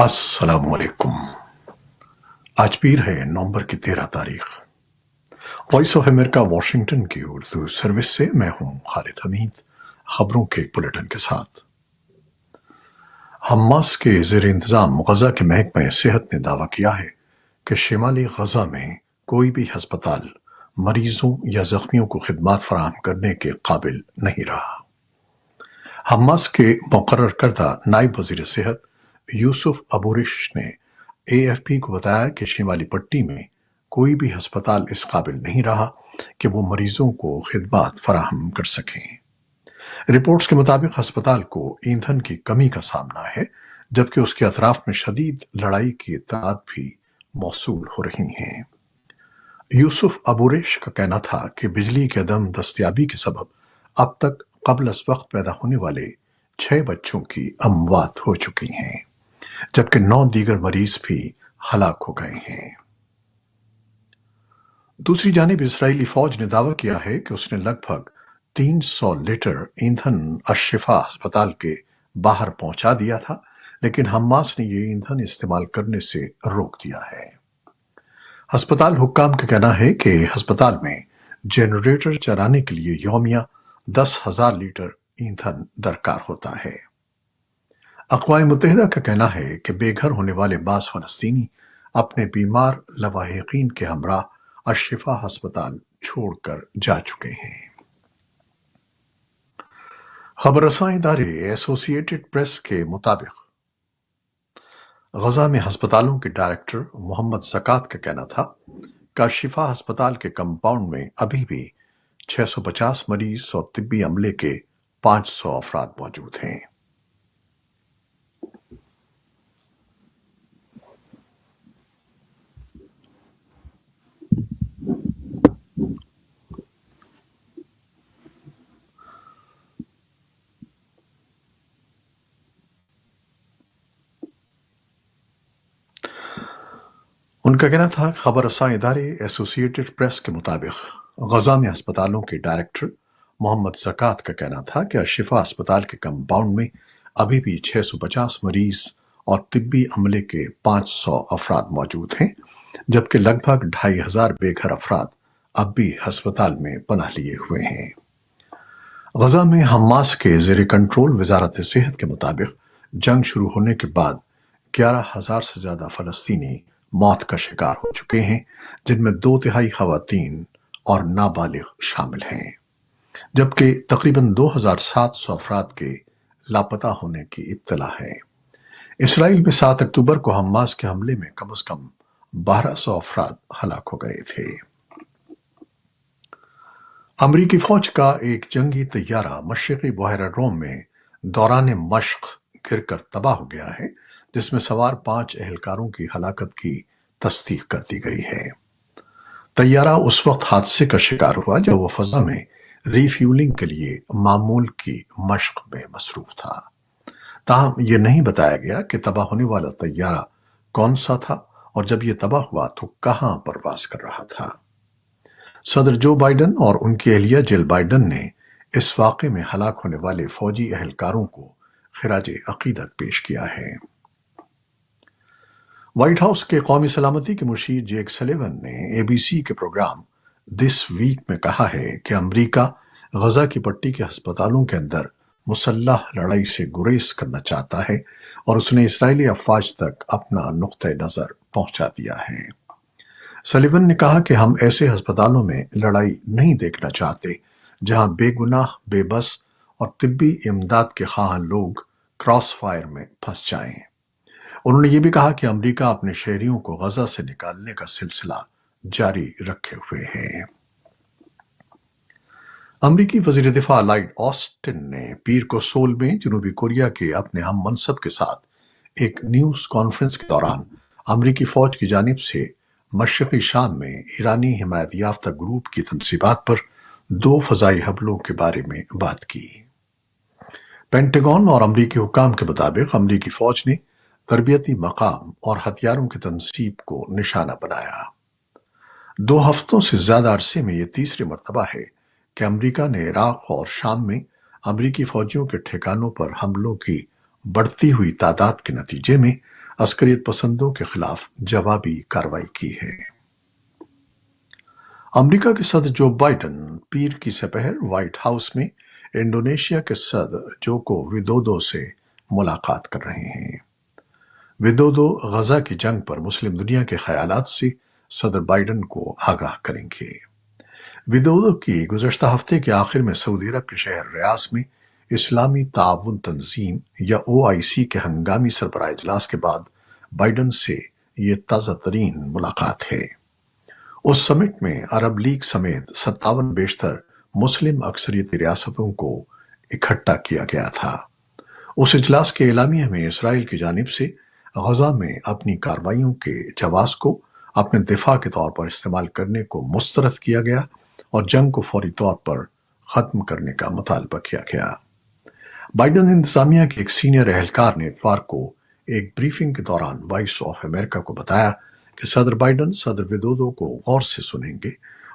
अस्सलाम वालेकुम। आज पीर है नवंबर की 13 तारीख। वॉइस ऑफ अमेरिका वाशिंगटन की उर्दू सर्विस से मैं हूं खालिद हमीद, खबरों के एक बुलेटिन के साथ। हमास के ज़ेर इंतजाम गजा के महकमा सेहत ने दावा किया है कि शिमाली गजा में कोई भी हस्पताल मरीजों या जख्मियों को खिदमात फराहम करने के काबिल नहीं रहा। हमास के मुकर्रर करदा नायब वजीर सेहत यूसुफ अबूरिश ने एएफपी को बताया कि शिमाली पट्टी में कोई भी अस्पताल इस काबिल नहीं रहा कि वो मरीजों को खिदमात फराहम कर सकें। रिपोर्ट्स के मुताबिक अस्पताल को ईंधन की कमी का सामना है, जबकि उसके अतराफ में शदीद लड़ाई की इत्तलात भी मौसूल हो रही हैं। यूसुफ अबूरिश का कहना था कि बिजली के अदम दस्तयाबी के सबब अब तक कबल अज वक्त पैदा होने वाले 6 बच्चों की अमवात हो चुकी हैं, जबकि 9 दीगर मरीज भी हलाक हो गए हैं। दूसरी जानिब इजरायली फौज ने दावा किया है कि उसने लगभग 300 लीटर ईंधन अशिफा अस्पताल के बाहर पहुंचा दिया था, लेकिन हमास ने ये ईंधन इस्तेमाल करने से रोक दिया है। अस्पताल हुक्काम का कहना है कि अस्पताल में जनरेटर चलाने के लिए यौमिया 10,000 लीटर ईंधन दरकार होता है। अक़वाम मुत्तहिदा का कहना है कि बेघर होने वाले बास फलस्तीनी अपने बीमार लवाहिकीन के हमरा अशिफा अस्पताल छोड़कर जा चुके हैं। खबरसां इदारे एसोसिएटेड प्रेस के मुताबिक गजा में अस्पतालों के डायरेक्टर मोहम्मद ज़कात का कहना था कि अशिफा अस्पताल के कंपाउंड में अभी भी 650 मरीज और तिब्बी अमले के 500 अफराद मौजूद हैं। उनका कहना था खबरसां इदारे एसोसिएटेड प्रेस के मुताबिक गजा में अस्पतालों के डायरेक्टर मोहम्मद ज़कात का कहना था कि अशिफा अस्पताल के कंपाउंड में अभी भी 650 मरीज और तिब्बी अमले के 500 अफराद मौजूद हैं, जबकि लगभग 2,500 बेघर अफराद अब भी अस्पताल में पनाह लिए हुए हैं। गजा में हमास के ज़ेर कंट्रोल वजारत सेहत के मुताबिक जंग शुरू होने के बाद 11,000 से ज्यादा फलस्तीनी मौत का शिकार हो चुके हैं, जिनमें 2/3 खवातीन और नाबालिग शामिल हैं, जबकि तकरीबन 2,700 अफराद के लापता होने की इत्तला है। इसराइल में 7 अक्टूबर को हमास के हमले में कम से कम 1,200 अफराद हलाक हो गए थे। अमरीकी फौज का एक जंगी तैयारा मशरकी बहरा रोम में दौरान मश्क गिरकर तबाह हो गया है, जिसमें सवार 5 एहलकारों की हलाकत की तस्दीक कर दी गई है। तैयारा उस वक्त हादसे का शिकार हुआ जब वो फजा में रिफ्यूलिंग के लिए मामूल की मश्क में मसरूफ था। ताहम यह नहीं बताया गया कि तबाह होने वाला तैयारा कौन सा था और जब यह तबाह हुआ तो कहां परवाज कर रहा था। सदर जो बाइडन और उनकी अहलिया जिल बाइडन ने इस वाक़े में हलाक होने वाले फौजी एहलकारों को खिराज अकीदत पेश किया है। व्हाइट हाउस के कौमी सलामती के मुशीर जेक सलिवन ने एबीसी के प्रोग्राम दिस वीक में कहा है कि अमरीका गजा की पट्टी के अस्पतालों के अंदर मुसल्लह लड़ाई से गुरेज करना चाहता है और उसने इसराइली अफवाज तक अपना नुक्ते नजर पहुंचा दिया है। सलिवन ने कहा कि हम ऐसे अस्पतालों में लड़ाई नहीं देखना चाहते जहां बेगुनाह, बेबस और तिब्बी इमदाद के ख्वाह लोग क्रॉस फायर में फंस जाएं। उन्होंने ये भी कहा कि अमेरिका अपने शहरियों को गजा से निकालने का सिलसिला जारी रखे हुए है। अमरीकी वजीर दिफा लॉयड ऑस्टिन ने पीर को सोल में जनूबी कोरिया के अपने हम मनसब के साथ एक न्यूज कॉन्फ्रेंस के दौरान अमरीकी फौज की जानिब से मशरकी शाम में ईरानी हिमायत याफ्ता ग्रुप की तनसीबात पर 2 फजाई हमलों के बारे में बात की। पेंटागन और अमरीकी हुक्काम के मुताबिक अमरीकी फौज ने तरबियती मकाम और हथियारों की तनसीब को निशाना बनाया। 2 हफ्तों से ज्यादा अरसे में यह तीसरी मर्तबा है कि अमरीका ने इराक और शाम में अमरीकी फौजियों के ठिकानों पर हमलों की बढ़ती हुई तादाद के नतीजे में عسکریت پسندوں کے خلاف جوابی کارروائی کی ہے۔ امریکہ کے صدر جو بائیڈن پیر کی سپہر وائٹ ہاؤس میں انڈونیشیا کے صدر جوکو ودودو سے ملاقات کر رہے ہیں۔ ودودو غزہ کی جنگ پر مسلم دنیا کے خیالات سے صدر بائیڈن کو آگاہ کریں گے۔ ودودو کی گزشتہ ہفتے کے آخر میں سعودی عرب کے شہر ریاض میں اسلامی تعاون تنظیم یا OIC کے ہنگامی سربراہ اجلاس کے بعد بائیڈن سے یہ تازہ ترین ملاقات ہے۔ اس سمٹ میں عرب لیگ سمیت 57 بیشتر مسلم اکثریتی ریاستوں کو اکٹھا کیا گیا تھا۔ اس اجلاس کے اعلامیہ میں اسرائیل کی جانب سے غزہ میں اپنی کارروائیوں کے جواز کو اپنے دفاع کے طور پر استعمال کرنے کو مسترد کیا گیا اور جنگ کو فوری طور پر ختم کرنے کا مطالبہ کیا گیا۔ بائیڈن انتظامیہ کے ایک سینئر اہلکار نے اتوار کو ایک بریفنگ کے دوران وائس آف امریکہ کو بتایا کہ صدر بائیڈن صدر ودودو کو غور سے سنیں گے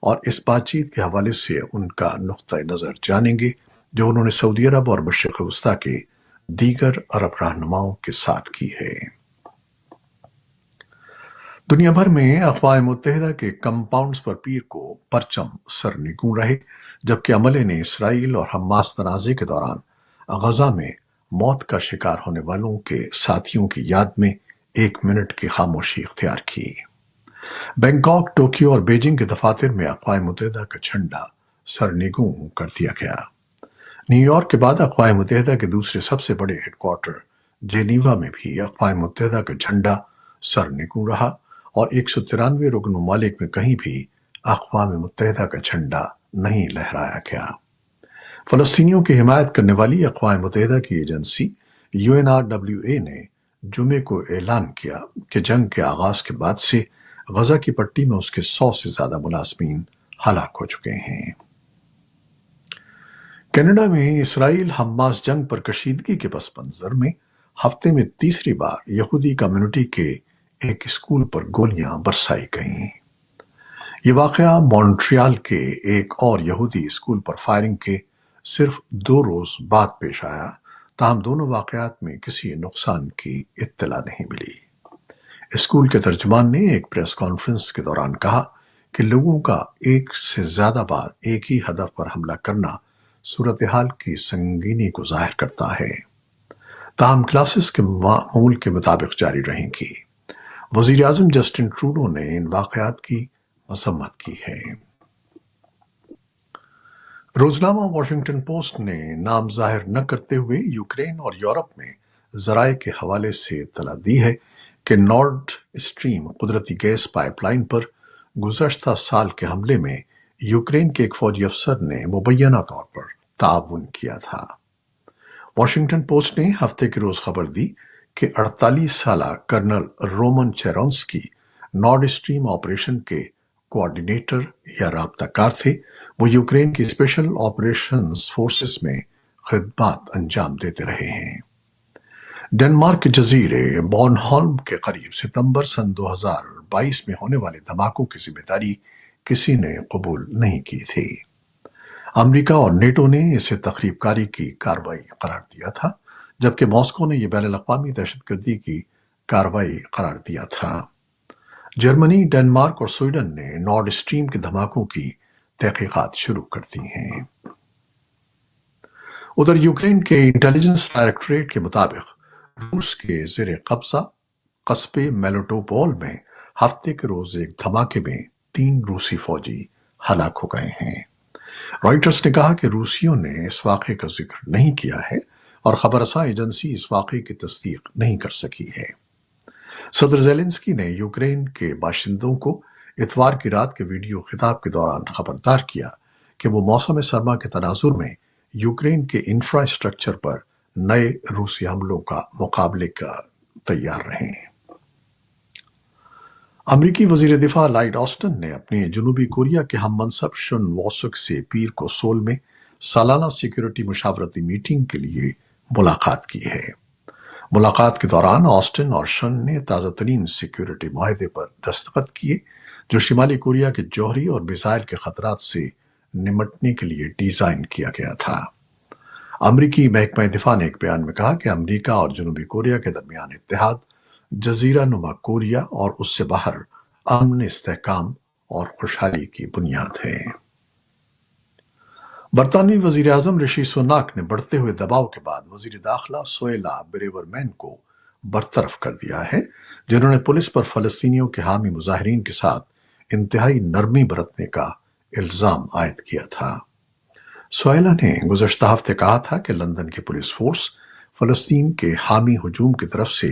اور اس بات چیت کے حوالے سے ان کا نقطہ نظر جانیں گے جو انہوں نے سعودی عرب اور مشرق وسطیٰ کے دیگر عرب رہنماؤں کے ساتھ کی ہے۔ دنیا بھر میں اقوام متحدہ کے کمپاؤنڈز پر پیر کو پرچم سرنگوں رہے، جبکہ عملے نے اسرائیل اور حماس تنازع کے دوران غزہ میں موت کا شکار ہونے والوں کے ساتھیوں کی یاد میں 1 منٹ کی خاموشی اختیار کی۔ بینکاک، ٹوکیو اور بیجنگ کے دفاتر میں اقوام متحدہ کا جھنڈا سرنگوں کر دیا گیا۔ نیو یارک کے بعد اقوام متحدہ کے دوسرے سب سے بڑے ہیڈ کوارٹر جنیوا میں بھی اقوام متحدہ کا جھنڈا سرنگوں رہا اور 193 رکن ممالک میں کہیں بھی اقوام متحدہ کا جھنڈا نہیں لہرایا گیا۔ فلسطینیوں کی حمایت کرنے والی اقوام متحدہ کی ایجنسی UNRWA نے جمعے کو اعلان کیا کہ جنگ کے آغاز کے بعد سے غزہ کی پٹی میں اس کے 100 سے زیادہ ملازمین ہلاک ہو چکے ہیں۔ کینیڈا میں اسرائیل حماس جنگ پر کشیدگی کے پس منظر میں ہفتے میں تیسری بار یہودی کمیونٹی کے ایک اسکول پر گولیاں برسائی گئیں۔ یہ واقعہ مونٹریال کے ایک اور یہودی اسکول پر فائرنگ کے صرف 2 روز بعد پیش آیا، تاہم دونوں واقعات میں کسی نقصان کی اطلاع نہیں ملی۔ اسکول کے ترجمان نے ایک پریس کانفرنس کے دوران کہا کہ لوگوں کا ایک سے زیادہ بار ایک ہی ہدف پر حملہ کرنا صورتحال کی سنگینی کو ظاہر کرتا ہے۔ تاہم کلاسز کے معمول کے مطابق جاری رہیں گی۔ وزیر اعظم جسٹن ٹروڈو نے ان واقعات کی مذمت کی ہے۔ روزنامہ واشنگٹن پوسٹ نے نام ظاہر نہ کرتے ہوئے یوکرین اور یورپ میں ذرائع کے حوالے سے اطلاع دی ہے کہ نارڈ اسٹریم قدرتی گیس پائپ لائن پر گزشتہ سال کے حملے میں یوکرین کے ایک فوجی افسر نے مبینہ طور پر تعاون کیا تھا۔ واشنگٹن پوسٹ نے ہفتے کے روز خبر دی کہ 48 سالہ کرنل رومن چیرونسکی نارڈ اسٹریم آپریشن کے کوارڈینیٹر یا رابطہ کار تھے۔ وہ یوکرین کی اسپیشل آپریشنز فورسز میں خدمات انجام دیتے رہے ہیں۔ ڈنمارک کے جزیرے بورنہولم کے قریب ستمبر سن 2022 میں ہونے والے دھماکوں کی ذمہ داری کسی نے قبول نہیں کی تھی۔ امریکہ اور نیٹو نے اسے تخریب کاری کی کارروائی قرار دیا تھا، جبکہ ماسکو نے یہ بین الاقوامی دہشت گردی کی کارروائی قرار دیا تھا۔ جرمنی، ڈنمارک اور سویڈن نے نارڈ اسٹریم کے دھماکوں کی تحقیقات شروع کر دی ہیں۔ ادھر یوکرین کے انٹیلیجنس ڈائریکٹوریٹ کے مطابق روس کے زیر قبضہ قصبے میلوٹوپول میں ہفتے کے روز ایک دھماکے میں 3 روسی فوجی ہلاک ہو گئے ہیں۔ رائٹرز نے کہا کہ روسیوں نے اس واقعے کا ذکر نہیں کیا ہے اور خبر رساں ایجنسی اس واقعے کی تصدیق نہیں کر سکی ہے۔ صدر زیلنسکی نے یوکرین کے باشندوں کو اتوار کی رات کے ویڈیو خطاب کے دوران خبردار کیا کہ وہ موسم سرما کے تناظر میں یوکرین کے انفراسٹرکچر پر نئے روسی حملوں کا مقابلے کا تیار رہیں۔ امریکی وزیر دفاع لائیڈ آسٹن نے اپنے جنوبی کوریا کے ہم منصب شن واسک سے پیر کو سول میں سالانہ سیکیورٹی مشاورتی میٹنگ کے لیے ملاقات کی ہے۔ ملاقات کے دوران آسٹن اور شن نے تازہ ترین سیکیورٹی معاہدے پر دستخط کیے جو شمالی کوریا کے جوہری اور میزائل کے خطرات سے نمٹنے کے لیے ڈیزائن کیا گیا تھا۔ امریکی محکمہ دفاع نے ایک بیان میں کہا کہ امریکہ اور جنوبی کوریا کے درمیان اتحاد जजीरा नुमा कोरिया और उससे बाहर अमन, इस्तेहकाम और खुशहाली की बुनियाद है। बरतानवी वजीर आजम ऋषि सुनाक ने बढ़ते हुए दबाव के बाद वजीर दाखिला सोएला ब्रेवरमैन को बरतरफ कर दिया है, जिन्होंने पुलिस पर फलस्तीनियों के हामी मुजाहिरीन के साथ इंतहाई नरमी बरतने का इल्जाम आयद किया था। सोएला ने गुज़श्ता हफ्ते कहा था कि लंदन की पुलिस फोर्स फलस्तीन के हामी हुजूम की तरफ से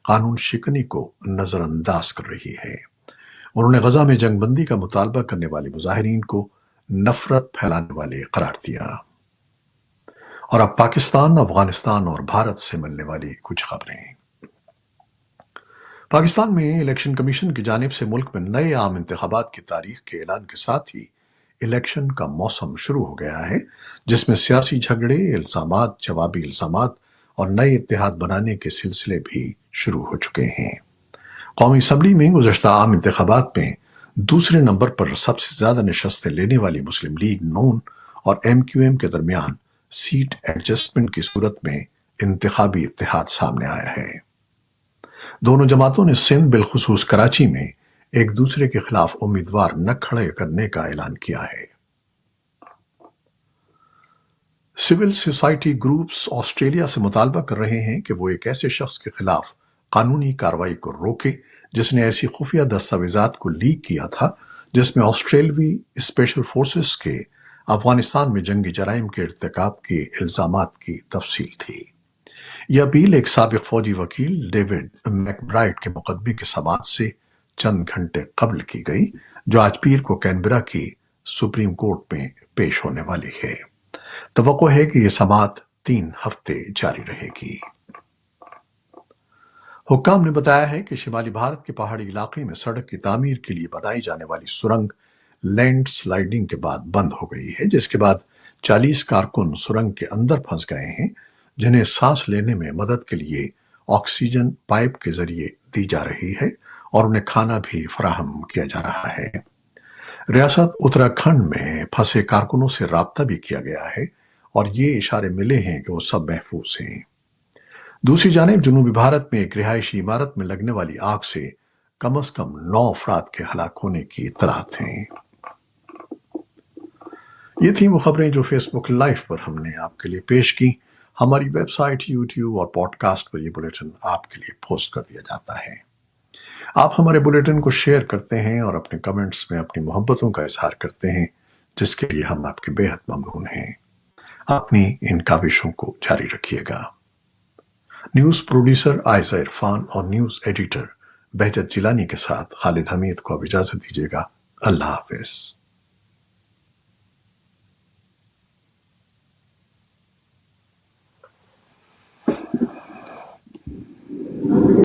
कानून शिकनी को नजरअंदाज कर रही है। उन्होंने गजा में जंगबंदी का मुतालबा करने वाले मुजाहिरीन को नफरत फैलाने वाले करार दिया। और अब पाकिस्तान, अफगानिस्तान और भारत से मिलने वाली कुछ खबरें। पाकिस्तान में इलेक्शन कमीशन की जानिब से मुल्क में नए आम इंतखाबात की तारीख के ऐलान के साथ ही इलेक्शन का मौसम शुरू हो गया है, जिसमें सियासी झगड़े, इल्जामात, जवाबी इल्जामात और नए इत्तेहाद बनाने के सिलसिले भी शुरू हो चुके हैं। कौमी असम्बली में गुज़श्ता आम इंतखाबात में दूसरे नंबर पर सबसे ज्यादा नशस्तें लेने वाली मुस्लिम लीग नून और MQM के दरमियान सीट एडजस्टमेंट की सूरत में इंतखाबी इत्तेहाद सामने आया है। दोनों जमातों ने सिंध बिलखुसूस कराची में एक दूसरे के खिलाफ उम्मीदवार न खड़े करने का ऐलान किया है। सिविल सोसाइटी ग्रुप्स ऑस्ट्रेलिया से मुतालबा कर रहे हैं कि वो एक ऐसे शख्स के खिलाफ कानूनी कार्रवाई को रोके जिसने ऐसी खुफिया दस्तावेजात को लीक किया था जिसमें ऑस्ट्रेलवी स्पेशल फोर्सेस के अफगानिस्तान में जंगी जराइम के इर्तिकाब के इल्जामात की तफसील थी। यह अपील एक साबिक फौजी वकील डेविड मैकब्राइड के मुकदमे की समाअत से चंद घंटे कबल की गई, जो आज पीर को कैनबरा की सुप्रीम कोर्ट में पेश होने वाली है। तवक्को है कि यह समाअत 3 हफ्ते जारी रहेगी। हुक्काम ने बताया है कि शिमाली भारत के पहाड़ी इलाके में सड़क की तामीर के लिए बनाई जाने वाली सुरंग लैंड स्लाइडिंग के बाद बंद हो गई है, जिसके बाद 40 कारकुन सुरंग के अंदर फंस गए हैं, जिन्हें सांस लेने में मदद के लिए ऑक्सीजन पाइप के जरिए दी जा रही है और उन्हें खाना भी फराहम किया जा रहा है। रियासत उत्तराखंड में फंसे कारकुनों से राब्ता भी किया गया है और ये इशारे मिले हैं कि वो सब महफूज हैं। दूसरी जानिब जनूबी भारत में एक रिहायशी इमारत में लगने वाली आग से कम 9 अफराद के हलाक होने की इत्तलात हैं। ये थी वो खबरें जो फेसबुक लाइव पर हमने आपके लिए पेश की। हमारी वेबसाइट, यूट्यूब और पॉडकास्ट पर यह बुलेटिन आपके लिए पोस्ट कर दिया जाता है। आप हमारे बुलेटिन को शेयर करते हैं और अपने कमेंट्स में अपनी मोहब्बतों का इजहार करते हैं, जिसके लिए हम आपके बेहद ममनून हैं। अपनी इन काविशों को जारी रखिएगा। न्यूज प्रोड्यूसर आयशा इरफान और न्यूज एडिटर बहजत जिलानी के साथ खालिद हमीद को अब इजाजत दीजिएगा। अल्लाह हाफिज।